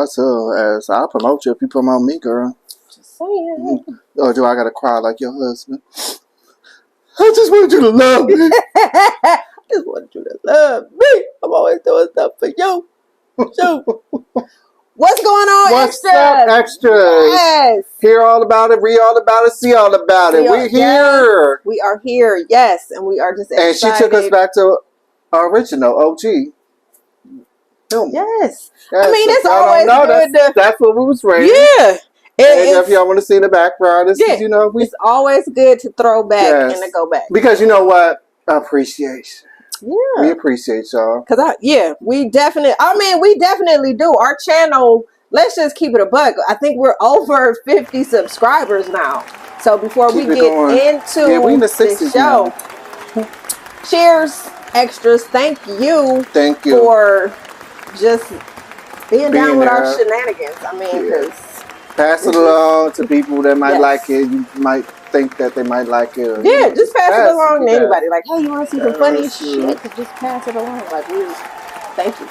bust her ass. I'll promote you if you promote me, girl. Just saying. Or do I gotta cry like your husband? I just want you to love me. I just want you to love me. I'm always doing stuff for you. What's going on, What's extras? up, extras? Yes. Hear all about it, read all about it, see all about it. We're here. We are here, yes. And we are just excited. And she took us back to our original OG. Yes. I mean, it's always good. That's what we was raising. Yeah. And if y'all want to see the background, it's, you know, it's always good to throw back and to go back. Because you know what? Appreciation. Yeah. We appreciate y'all. We definitely do. Our channel, let's just keep it a buck. I think we're over 50 subscribers now. So before we get into we in the 60s show, cheers, extras. Thank you for just being down with our shenanigans. I mean, because pass it along to people that might like it. You might think that they might like it. Or, just pass it along to anybody. Like, hey, you want to see some funny shit? Just pass it along. Like, thank you.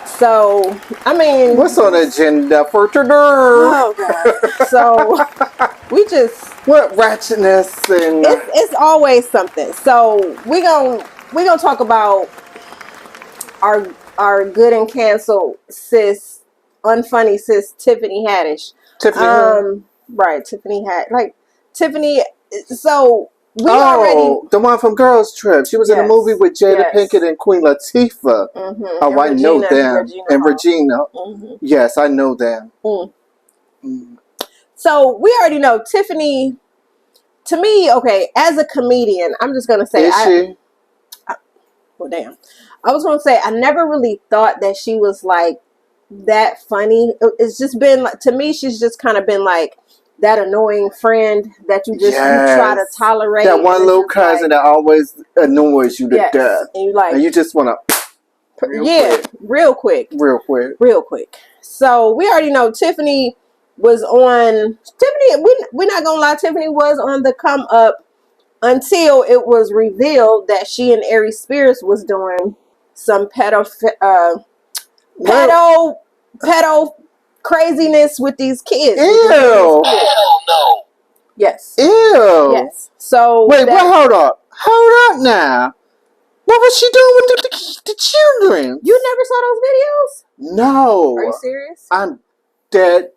So, I mean, what's on the agenda for today? Oh God! So what ratchetness and it's always something. So we gonna talk about our good and canceled sis, unfunny sis Tiffany Haddish. Right, Tiffany Tiffany. So we already the one from Girls Trip. She was in a movie with Jada Pinkett and Queen Latifah. Oh, I know them. Regina. Yes, I know them. So we already know Tiffany. To me, okay, as a comedian, I'm just gonna say, well, damn. I was gonna say I never really thought that she was like that funny. It's just been like, to me, she's just kind of been like that annoying friend that you just you try to tolerate. That one little cousin that always annoys you to death, and you just want to real quick. So we already know Tiffany was on. We're not gonna lie. Tiffany was on the come up until it was revealed that she and Aries Spears was doing some pedo craziness with these kids. Ew! Hell no. Yes. Ew. Yes. So wait, hold up now. What was she doing with the children? You never saw those videos? No. Are you serious? I'm dead.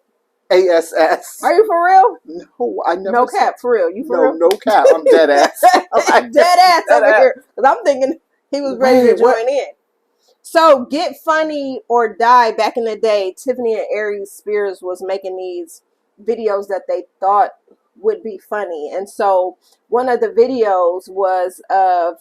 ASS. Are you for real? No, I never. No cap, for real. You for real? No cap. I'm dead ass. Dead ass over here. Because I'm thinking he was ready to join in. So, Get Funny or Die, back in the day, Tiffany and Aries Spears was making these videos that they thought would be funny. And so, one of the videos was of,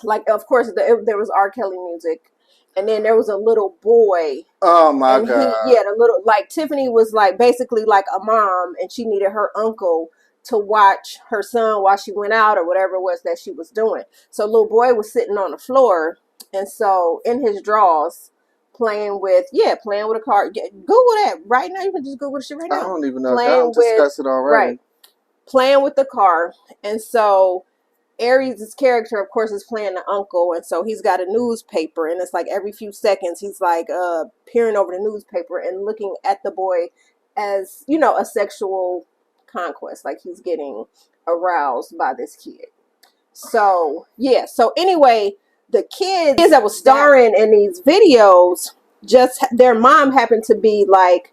like, of course, there was R. Kelly music. And then there was a little boy. Oh, my God. The little, like, Tiffany was, like, basically like a mom, and she needed her uncle to watch her son while she went out or whatever it was that she was doing. So, little boy was sitting on the floor. And so in his drawers, playing with a car. Google that right now. You can just Google the shit right now. I don't even know. I'm discussing already. Right. Playing with the car. And so Aries' character, of course, is playing the uncle. And so he's got a newspaper. And it's like every few seconds, he's like peering over the newspaper and looking at the boy as, you know, a sexual conquest. Like he's getting aroused by this kid. So, yeah. So anyway, the kids that was starring in these videos, just their mom happened to be like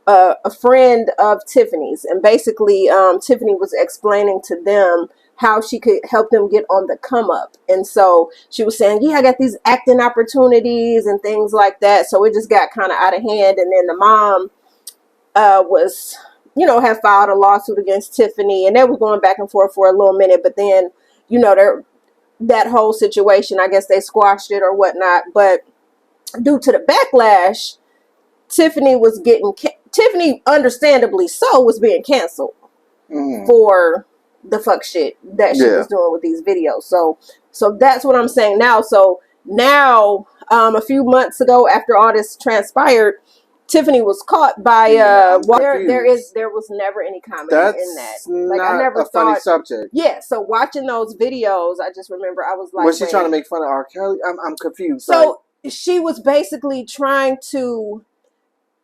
a friend of Tiffany's, and basically Tiffany was explaining to them how she could help them get on the come up. And so she was saying, I got these acting opportunities and things like that. So it just got kind of out of hand. And then the mom was, had filed a lawsuit against Tiffany, and they were going back and forth for a little minute. But then, that whole situation, I guess they squashed it or whatnot. But due to the backlash, Tiffany understandably so, was being canceled for the fuck shit that she was doing with these videos. So that's what I'm saying now. So now, a few months ago, after all this transpired, Tiffany was caught by there was never any comedy in that. Like, I never thought, funny subject. Yeah, so watching those videos, I just remember I was like, was she trying to make fun of R. Kelly? I'm confused. So she was basically trying to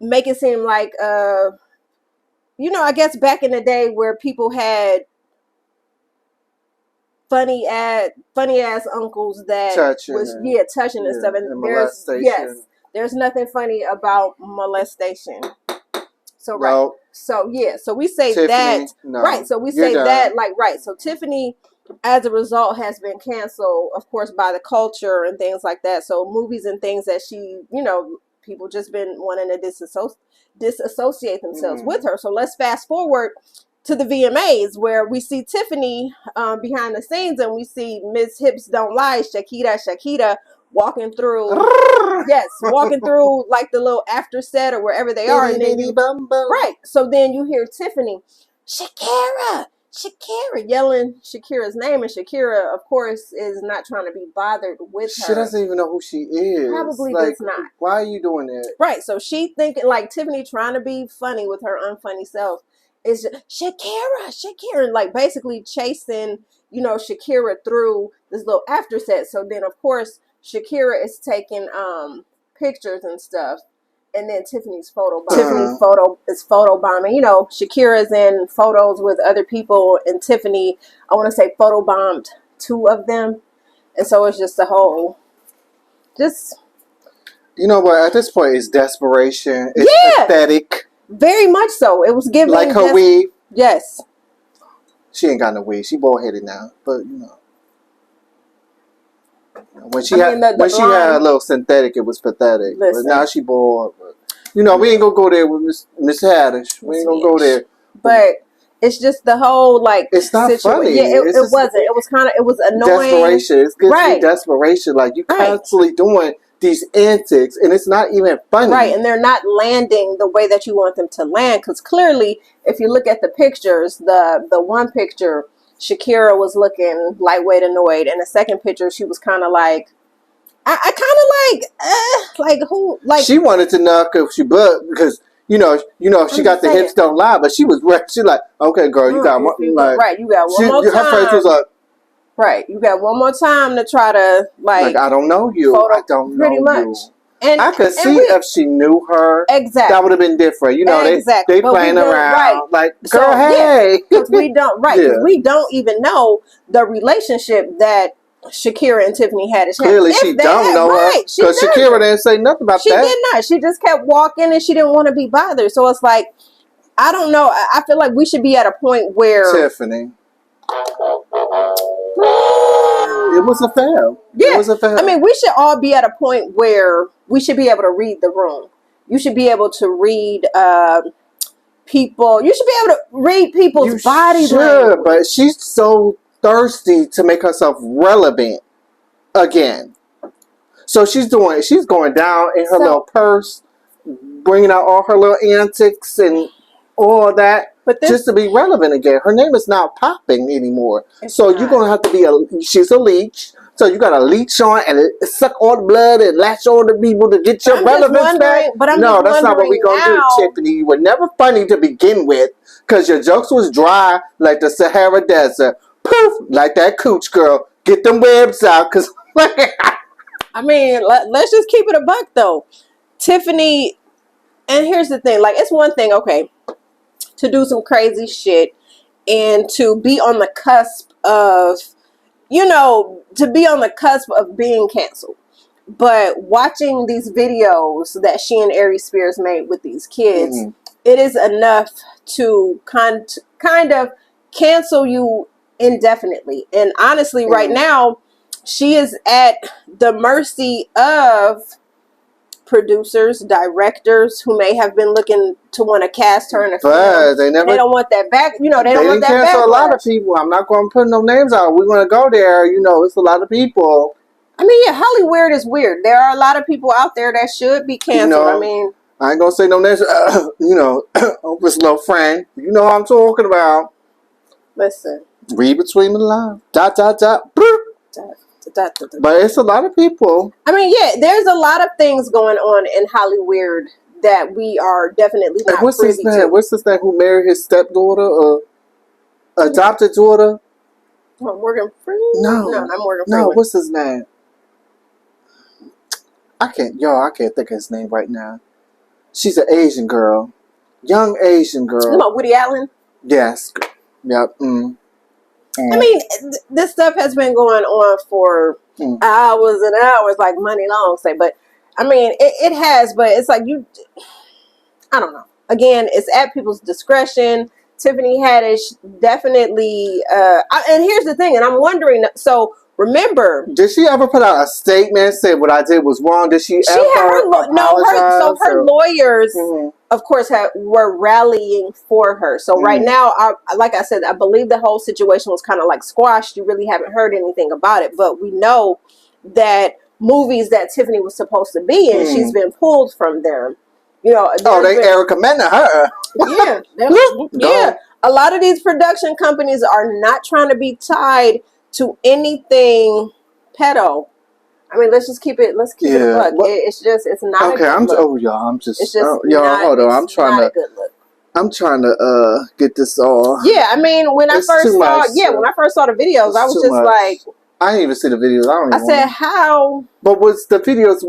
make it seem like, I guess back in the day where people had funny ass uncles that touching and stuff, and there's nothing funny about molestation. So so we say Tiffany, that right. So we say that So Tiffany, as a result, has been canceled, of course, by the culture and things like that. So movies and things that she, people just been wanting to disassociate themselves with her. So let's fast forward to the VMAs, where we see Tiffany behind the scenes, and we see Miss Hips Don't Lie, Shakira walking through, walking through like the little after set or wherever they are, and then so then you hear Tiffany, Shakira yelling Shakira's name, and Shakira, of course, is not trying to be bothered with her. She doesn't even know who she is. Probably does not. Why are you doing that? Right. So she thinking like Tiffany trying to be funny with her unfunny self. Is Shakira, like basically chasing, Shakira through this little after set. So then, of course, Shakira is taking pictures and stuff, and then Tiffany's photobombing. Shakira's in photos with other people, and Tiffany, I want to say, photobombed 2 of them, and so it's just a whole, just. But at this point, it's desperation. It's pathetic. Very much so. It was giving like her weave. Yes. She ain't got no weave. She bald headed now, but when she had a little synthetic, it was pathetic. Listen. But now she bald. But, we ain't gonna go there with Miss Haddish. We ain't gonna go there. But it's just the whole it's not funny. Yeah, it wasn't. It was it was annoying. Desperation. It's good desperation. Like you constantly doing these antics, and it's not even funny. Right, and they're not landing the way that you want them to land, because clearly, if you look at the pictures, the one picture, Shakira was looking lightweight annoyed, and the second picture, she was kind of like, I kind of like who, like. She wanted to knock if she but because she got the hips don't lie, but she was she like, okay, girl, you got one, like you got one more time. Her face was like. Right, you got one more time to try to like I don't know you. I don't know you. And I could see if she knew her, exactly, that would have been different. They playing around, like girl, hey, because we don't, we don't even know the relationship that Shakira and Tiffany had. Clearly, she don't know her because Shakira didn't say nothing about that. She did not. She just kept walking, and she didn't want to be bothered. So it's like, I don't know. I feel like we should be at a point where Tiffany. It was a fail. Yeah. It was a fail. I mean, we should all be at a point where we should be able to read the room. You should be able to read people. You should be able to read people's body language. But she's so thirsty to make herself relevant again. So she's going down in her little purse, bringing out all her little antics and all that. But just to be relevant again. Her name is not popping anymore. So you're going to have to be she's a leech. So you got to leech on and suck all the blood and latch on to people to get your relevance back. No, that's not what we're going to do, Tiffany. You were never funny to begin with because your jokes was dry like the Sahara Desert. Poof, like that cooch girl. Get them webs out because... I mean, let's just keep it a buck though. Tiffany, and here's the thing. Like, it's one thing, okay, to do some crazy shit and to be on the cusp of, to be on the cusp of being canceled. But watching these videos that she and Aries Spears made with these kids, it is enough to kind of cancel you indefinitely. And honestly, right now, she is at the mercy of producers, directors who may have been looking to want to cast her in a film. They don't want that back. They don't want that back. Cancel a lot of people. I'm not going to put no names out. We're going to go there. It's a lot of people. I mean, yeah, Hollywood is weird. There are a lot of people out there that should be canceled. I mean, I ain't going to say no names. This little friend. You know what I'm talking about. Listen. Read between the lines. Dot, dot, dot. But it's a lot of people. I mean, yeah, there's a lot of things going on in Hollywood that we are definitely not privy to. What's this name who married his stepdaughter or adopted daughter? Morgan Freeman? No, not Morgan Freeman. No, what's his name? I can't think of his name right now. She's an Asian girl. Young Asian You girl. know, Woody Allen. Yes. Yep. I mean, this stuff has been going on for hours and hours, like money long, say. But I mean, it has. But it's like I don't know. Again, it's at people's discretion. Tiffany Haddish definitely. And here's the thing, and I'm wondering. So remember, did she ever put out a statement and say what I did was wrong? Did she ever apologize? Her lawyers, of course, were rallying for her. So right now, like I said, I believe the whole situation was kind of like squashed. You really haven't heard anything about it, but we know that movies that Tiffany was supposed to be in, she's been pulled from them. You know, they recommended her. Yeah. A lot of these production companies are not trying to be tied to anything pedo. I mean, let's keep it a buck. It's not okay. a good look. Y'all. It's just y'all. Hold on. I'm trying to get this all. Yeah, I mean, when I first saw the videos, I was just like, I didn't even see the videos. I said, how? But was the videos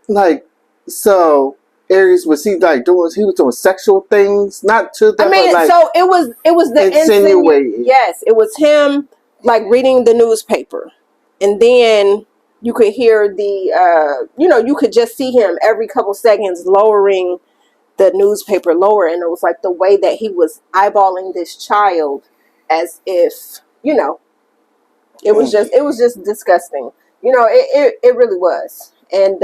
like so? Aries was he like doing? He was doing sexual things, not to them. I mean, like, so it was the insinuating. Yes, it was him like reading the newspaper, and then you could hear the you could just see him every couple seconds lowering the newspaper lower, and it was like the way that he was eyeballing this child as if it was just disgusting. It really was. And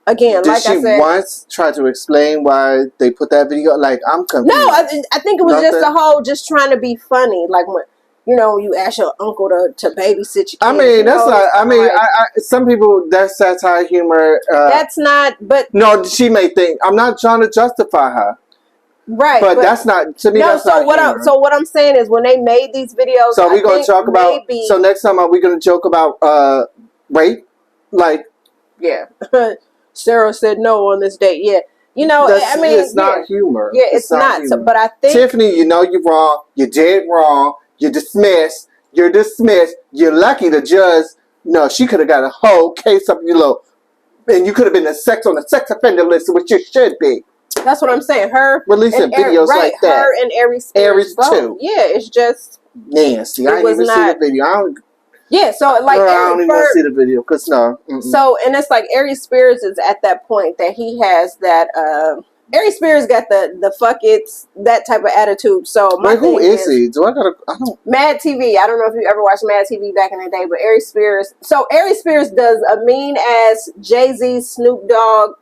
again, did like I said, once try to explain why they put that video? Like, I'm confused. No, I think it was just the whole just trying to be funny. Like when you ask your uncle to babysit your kids. I mean, that's not. I mean, I some people that's satire humor. That's not. But no, she may think I'm not trying to justify her. Right, but that's not to me. No, that's so not humor. So what I'm saying is when they made these videos. So we're gonna talk about. So next time, are we gonna joke about rape? Like, yeah. Sarah said no on this date. Yeah, I mean, it's not humor. Yeah, it's not. So, but I think Tiffany, you're wrong. You did wrong. You're dismissed. You're dismissed. You're lucky the judge. No, she could have got a whole case up your low, and you could have been on the sex offender list, which you should be. That's what I'm saying. Her releasing videos like that. Her and Aries too. Yeah, it's just nasty. I didn't even see the video. Yeah, so like I don't even see the video because no. So and it's like Aries Spears is at that point that he has that. Aries Spears got the fuck it's that type of attitude. So who is he? I don't. Mad TV. I don't know if you ever watched Mad TV back in the day, but Aries Spears. So Aries Spears does a mean ass Jay-Z, Snoop Dogg.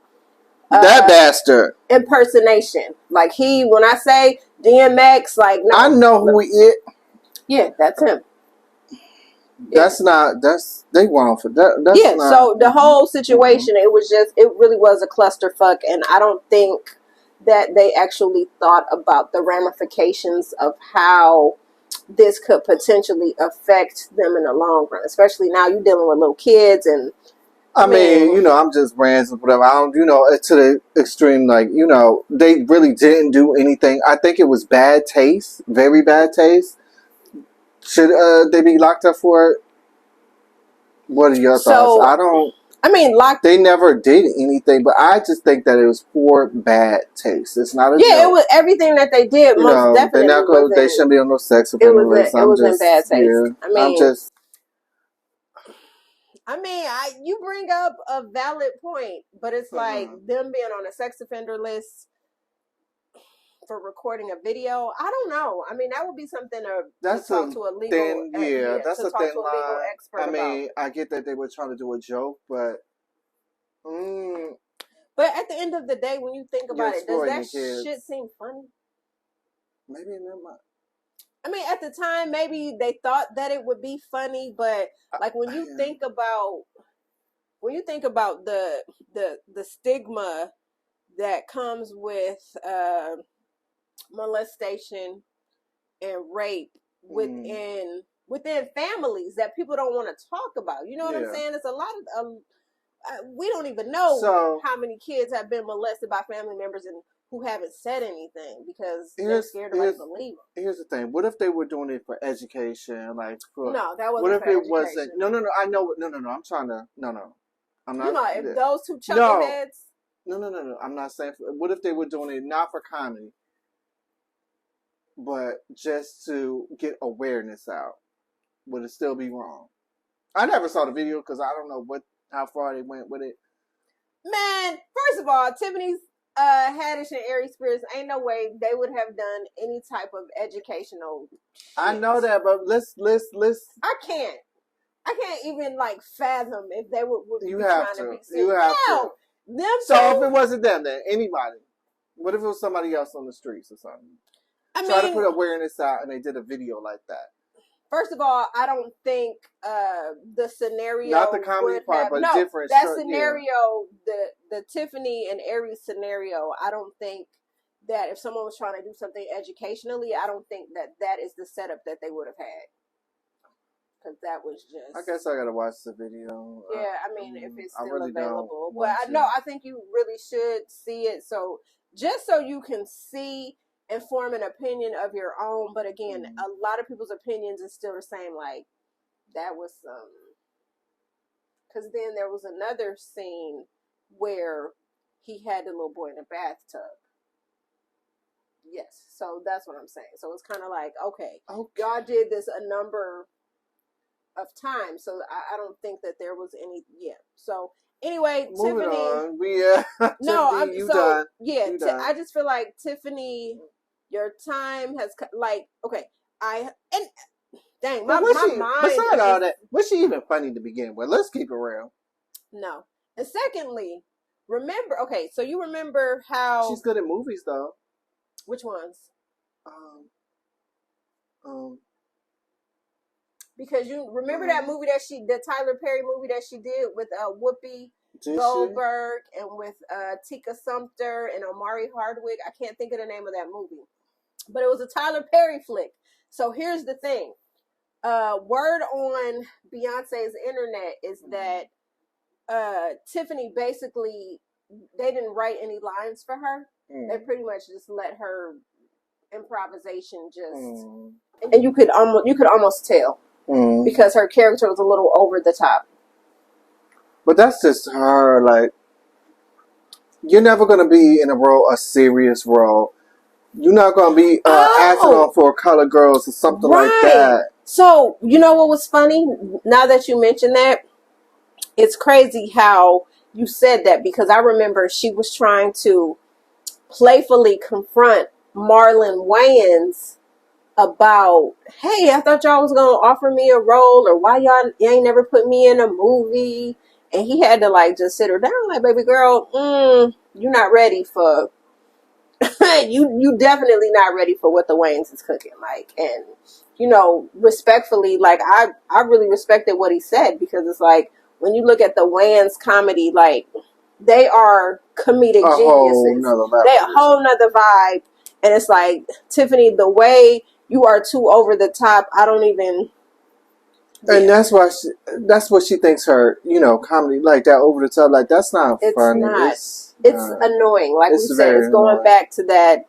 That bastard impersonation. Like when I say DMX, like no, I know who he is. Yeah, that's him. That's not. They want for that. That's not, so the whole situation, it really was a clusterfuck, and I don't think that they actually thought about the ramifications of how this could potentially affect them in the long run. Especially now you're dealing with little kids, and I mean, I'm just ranting, whatever. I don't, to the extreme. Like, they really didn't do anything. I think it was bad taste, very bad taste. Should they be locked up for it? What are your thoughts? They never did anything, but I just think that it was poor bad taste. It's not a joke. It was everything that they did. Most definitely, they shouldn't be on no sex offender list. It was in bad taste. Yeah, you bring up a valid point, but it's like them being on a sex offender list for recording a video. I don't know. I mean, that would be something to talk to a legal that's a thin line. Expert I get that they were trying to do a joke, but at the end of the day, when you think about it, does that shit seem funny? Maybe not. I mean, at the time, maybe they thought that it would be funny, but like when you think about the stigma that comes with molestation and rape within families that people don't want to talk about. You know what I'm saying? It's a lot of we don't even know how many kids have been molested by family members and who haven't said anything because they're scared to believe them. Here's the thing: what if they were doing it for education? Like, no, that wasn't. What if for it education. wasn't? No. I know. No. I'm trying to. No. I'm not. If those two chuckleheads. No. I'm not saying. What if they were doing it not for comedy, but just to get awareness out? Would it still be wrong? I never saw the video because I don't know how far they went with it. Man, first of all, Tiffany's Haddish and Aries Spears, ain't no way they would have done any type of educational shit. I know that, but let's. I can't even like fathom if they would You be have trying to be to. serious. You have No, to. them So two, if it wasn't them, then anybody. What if it was somebody else on the streets or something? I Try to put awareness out, and they did a video like that. First of all, I don't think the scenario, not the comedy part, but different. That scenario, the Tiffany and Aries scenario, I don't think that if someone was trying to do something educationally, I don't think that is the setup that they would have had. Because that was just. I guess I gotta watch the video. Yeah, I mean, if it's still really available, but I think you really should see it. So just so you can see and form an opinion of your own. But again, a lot of people's opinions is still the same. Like, that was some. Because then there was another scene where he had the little boy in a bathtub. Yes, so that's what I'm saying. So it's kind of like, okay, y'all did this a number of times, so I don't think that there was any. Yeah. So anyway, moving Tiffany. On. No, Tiffany, you done. Yeah, you done. I just feel like Tiffany, your time has dang, my mind. Besides all that, was she even funny to begin with? Let's keep it real. No, and secondly, remember. Okay, so you remember how she's good at movies, though. Which ones? Because you remember that movie the Tyler Perry movie that she did with Whoopi Goldberg and with Tika Sumpter and Omari Hardwick. I can't think of the name of that movie, but it was a Tyler Perry flick. So here's the thing. Word on Beyonce's internet is that Tiffany basically, they didn't write any lines for her. They pretty much just let her improvisation and you could almost tell because her character was a little over the top. But that's just her. Like, you're never gonna be in a serious role. You're not gonna be acting on for Color Girls or something like that. So you know what was funny? Now that you mention that, it's crazy how you said that, because I remember she was trying to playfully confront Marlon Wayans about, hey, I thought y'all was going to offer me a role, or why y'all ain't never put me in a movie. And he had to like just sit her down like, baby girl, you're not ready for, you definitely not ready for what the Wayans is cooking. Like, and, you know, respectfully, like I really respected what he said, because it's like, when you look at the Wayans comedy, like, they are comedic geniuses. They a whole nother vibe. And it's like, Tiffany, the way you are too over the top, I don't even. Yeah. And that's what she thinks her, comedy like that over the top. Like, that's not funny. It's annoying. Like we said, it's going back to that,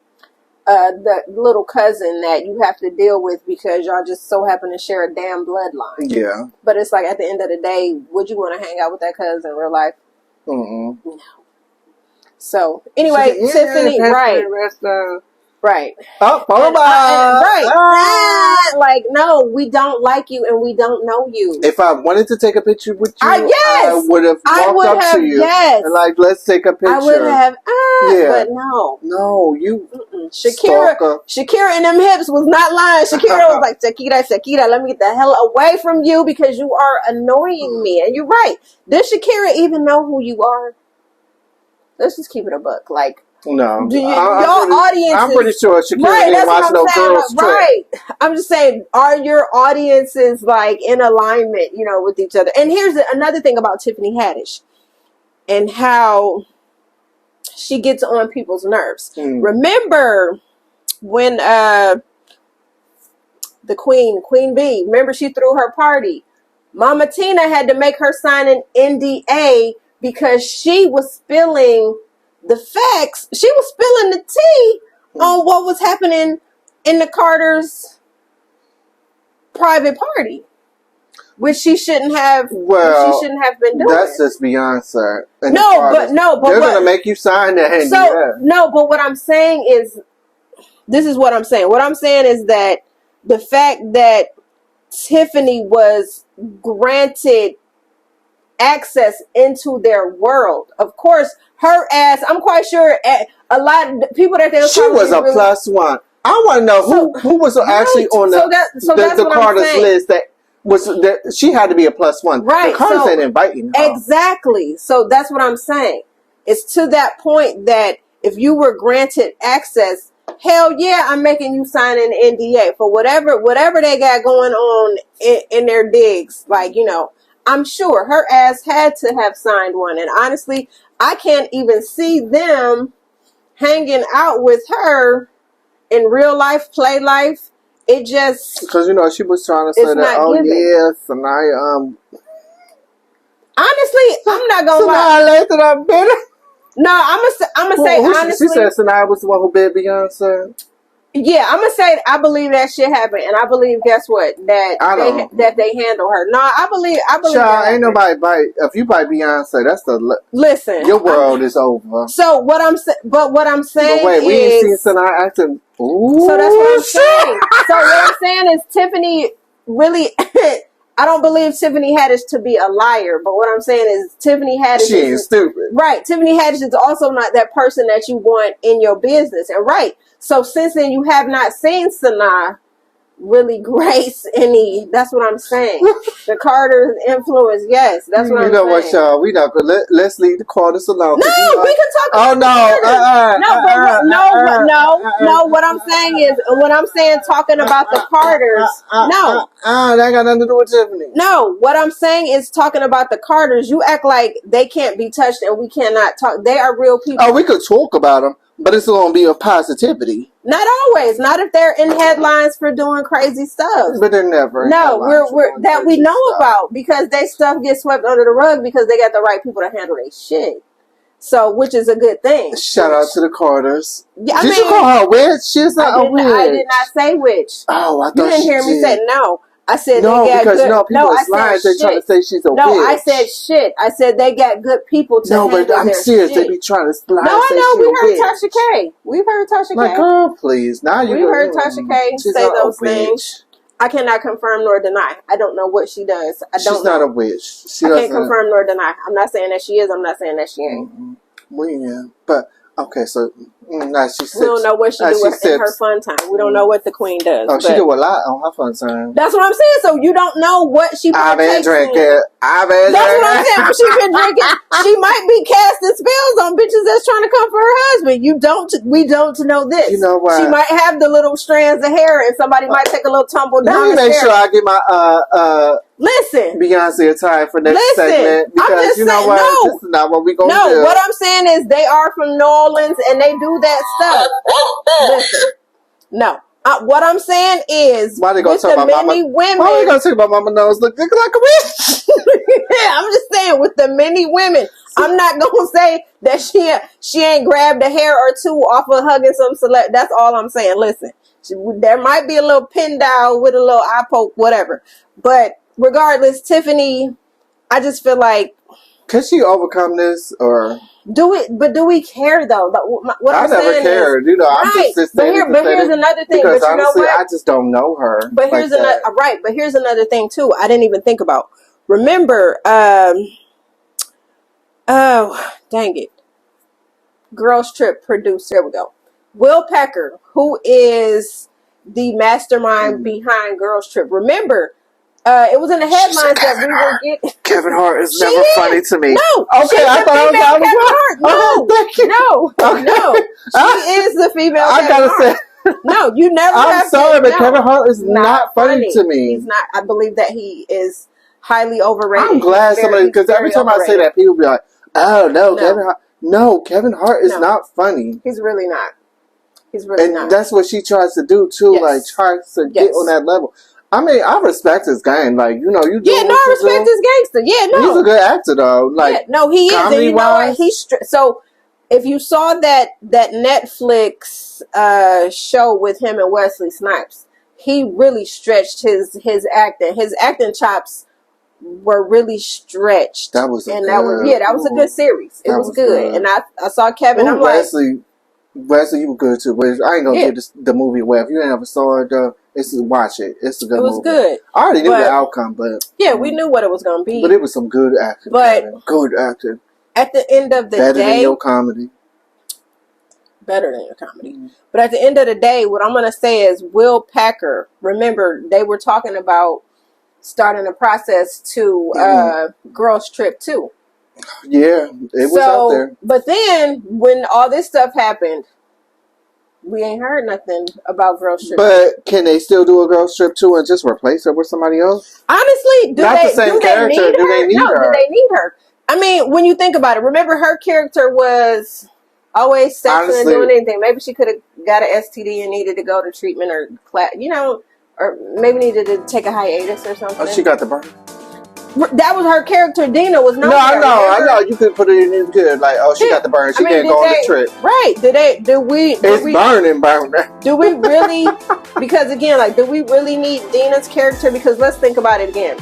the little cousin that you have to deal with because y'all just so happen to share a damn bloodline. Yeah. But it's like, at the end of the day, would you want to hang out with that cousin in real life? No. So anyway, Tiffany, right. Oh, Photobombs. Right. Like, no, we don't like you and we don't know you. If I wanted to take a picture with you, I would have walked up to you and like, let's take a picture. I would have, but no. No, you Shakira and them hips was not lying. Shakira was like, Shakira, let me get the hell away from you because you are annoying me. And you're right. Does Shakira even know who you are? Let's just keep it a buck. Like, no. Your audience, I'm pretty sure Shakira didn't watch no girls trip. Right. I'm just saying, are your audiences like in alignment, with each other? And here's another thing about Tiffany Haddish and how she gets on people's nerves. Remember when the Queen Bee, remember she threw her party? Mama Tina had to make her sign an NDA because she was spilling the facts. She was spilling the tea on what was happening in the Carter's private party. which she shouldn't have. Well, she shouldn't have been doing. That's just Beyonce. No, but they're gonna make you sign that. No, but what I'm saying is, this is what I'm saying. What I'm saying is that the fact that Tiffany was granted access into their world, of course, her ass. I'm quite sure a lot of people that they she was a plus one. I want to know who was actually on the Carter's list that she had to be a plus one. Right. The Carters ain't inviting her. Exactly. So that's what I'm saying. It's to that point that if you were granted access, hell yeah, I'm making you sign an NDA for whatever they got going on in their digs. Like, you know, I'm sure her ass had to have signed one. And honestly, I can't even see them hanging out with her in real life, play life. It just, because you know she was trying to say that. Oh yes, and honestly, I'm not gonna lie. No, I'm gonna say honestly. She said Sanaa was the one who bid Beyonce. Yeah, I'm gonna say I believe that shit happened, and I believe, guess what, that they handle her. No, I believe. Child, ain't nobody bite. If you bite Beyonce, that's listen. Your world is over. So what I'm saying, but wait, we ain't seen Sanaa acting. Ooh, so that's what I'm saying. So what I'm saying is Tiffany really. I don't believe Tiffany Haddish to be a liar, but what I'm saying is Tiffany Haddish. She ain't stupid, right? Tiffany Haddish is also not that person that you want in your business, and right. So since then, you have not seen Sanaa really grace any. That's what I'm saying. The Carter's influence, yes, that's what I'm saying. You know what, y'all? We not gonna let's leave the Carters alone. No, we can talk about no. What I'm saying is, when I'm saying talking about the Carters, that got nothing to do with Tiffany. No, what I'm saying is talking about the Carters. You act like they can't be touched and we cannot talk. They are real people. Oh, we could talk about them, but it's going to be a positivity. Not always. Not if they're in headlines for doing crazy stuff. But they're never. No, we're that we know about, because they stuff gets swept under the rug because they got the right people to handle their shit. So, which is a good thing. Shout out to the Carters. Yeah, did you call her a witch? She's not a witch. I did not say witch. Oh, I thought you didn't hear me say no. I said no, they got because good. People is lying. They trying to say she's a witch. No, I said shit. I said they got good people to handle their shit. No, but I'm serious. They be trying to lie. No, I know. We heard Tasha K. We've heard Tasha K. My girl, please. Now you. We heard Tasha K. say those things. I cannot confirm nor deny. I don't know what she does. She's not a witch. I can't confirm nor deny. I'm not saying that she is. I'm not saying that she ain't. Mm-hmm. Well, yeah, but okay, so now she sips. We don't know what she do in her fun time. We don't know what the queen does. Oh, she do a lot on her fun time. That's what I'm saying. So you don't know what she. I've been drinking. That's what I'm saying. What she been drinking. She might be casting spells on bitches that's trying to come for her husband. We don't know this. You know what? She might have the little strands of hair, and somebody might take a little tumble down. Let me make sure I get my Listen, Beyonce attire for next segment, because you know what? No, this is not what we gonna do. No, what I'm saying is they are from New Orleans and they do that stuff. Listen, no. What I'm saying is, why they gonna talk about many women? Why are we gonna talk about Mama Nose looking like a witch? Yeah, I'm just saying, with the many women, I'm not gonna say that she ain't grabbed a hair or two off of hugging some select. That's all I'm saying. Listen, there might be a little pin dial with a little eye poke, whatever, but regardless, Tiffany, I just feel like, can she overcome this or do it? But do we care though? What I never cared. You know, I'm just saying. But here's another thing. Because but you honestly, know what? I just don't know her. But here's another right. But here's another thing too. I didn't even think about. Remember, oh dang it, Girls Trip producer. There we go. Will Pecker, who is the mastermind behind Girls Trip. Remember. It was in the headlines that we were getting. Kevin Hart is never funny to me. No. Okay, I thought it was Kevin Hart. No. She is the female I gotta say. No, you never I'm sorry, but Kevin Hart is not funny to me. He's not. I believe that he is highly overrated. I'm glad somebody, because every time I say that, people be like, oh, no. Kevin Hart. No, Kevin Hart is not funny. He's really not. And that's what she tries to do, too. Yes. Like, tries to get on that level. I mean, I respect his game. Like, you know, you do. Yeah, no, I respect his gangster. Yeah, no. He's a good actor, though. Like, yeah, no, he is. And you know what? So, if you saw that Netflix show with him and Wesley Snipes, he really stretched his acting. His acting chops were really stretched. That was that was a good series. It was good. And I saw Kevin. I'm Wesley, you were good too. But I ain't gonna give the movie away. If you ain't ever saw it, watch it. It's a good movie. It was good. I already knew the outcome, but we knew what it was gonna be. But it was some good acting. But good acting. At the end of the day, better than your comedy. Better than your comedy. Mm-hmm. But at the end of the day, what I'm gonna say is Will Packer. Remember, they were talking about starting a process to Girls Trip 2. Yeah, it was out there. But then when all this stuff happened, we ain't heard nothing about Girls Trip. But can they still do a Girls Trip 2 and just replace her with somebody else? Honestly, do they need her? I mean, when you think about it, remember her character was always sexing and doing anything. Maybe she could have got an STD and needed to go to treatment or class, or maybe needed to take a hiatus or something. Oh, she got the burn. That was her character. Dina was no. I know. You could put it in. You could she got the burn. She can't go on the trip. Right? It's burning. Do we really? Because again, do we really need Dina's character? Because let's think about it again.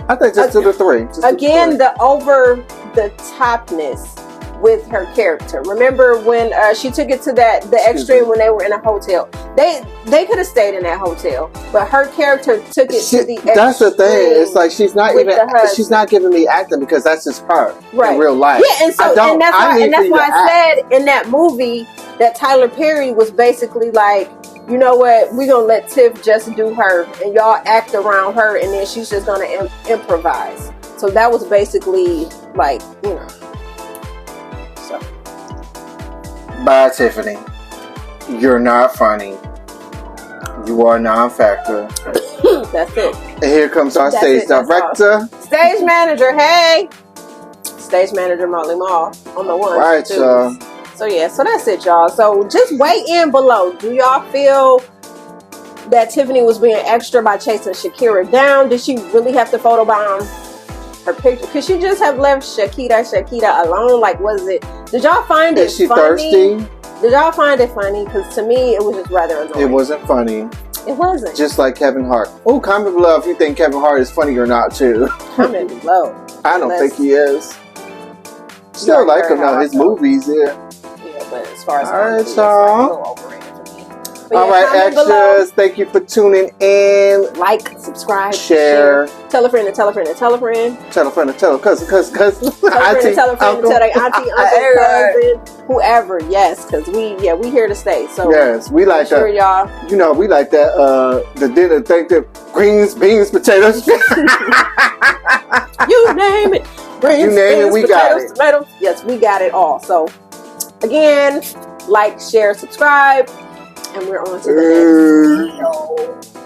I think just to the 3. The over the topness with her character. Remember when she took it to the extreme when they were in a hotel? They could have stayed in that hotel, but her character took it to the extreme. That's the thing. It's like she's not giving me acting because that's just her in real life. Yeah, and so and that's why I said in that movie that Tyler Perry was basically like, you know what, we're gonna let Tiff just do her and y'all act around her, and then she's just gonna improvise. So that was basically like, so. Bye, Tiffany. You're not funny. You are non-factor. That's it. And here comes our stage director. Stage manager, hey! Stage manager Molly Mall on the one. Right, y'all. So that's it, y'all. So just weigh in below. Do y'all feel that Tiffany was being extra by chasing Shakira down? Did she really have to photobomb her picture? Could she just have left Shakira alone? Did y'all find it funny? Is she thirsty? Did y'all find it funny? Because to me, it was just rather annoying. It wasn't funny. It wasn't. Just like Kevin Hart. Oh, comment below if you think Kevin Hart is funny or not, too. Comment below. I don't think he is. Still like him now. His movies, Yeah, but as far as alright, y'all. Alright, extras. Thank you for tuning in. Like, subscribe, share. Tell a friend and tell a friend and tell a friend. Tell a friend and tell a cousin. Tell a friend and tell a friend and tell their auntie, uncle, cousin, whoever. Yes, because we here to stay. So yes, we like that. Y'all. We like that. The dinner thing, the greens, beans, potatoes. You name it. Greens, beans, we potatoes, got it. Tomatoes. Yes, we got it all. So again, like, share, subscribe. And we're on to the next video.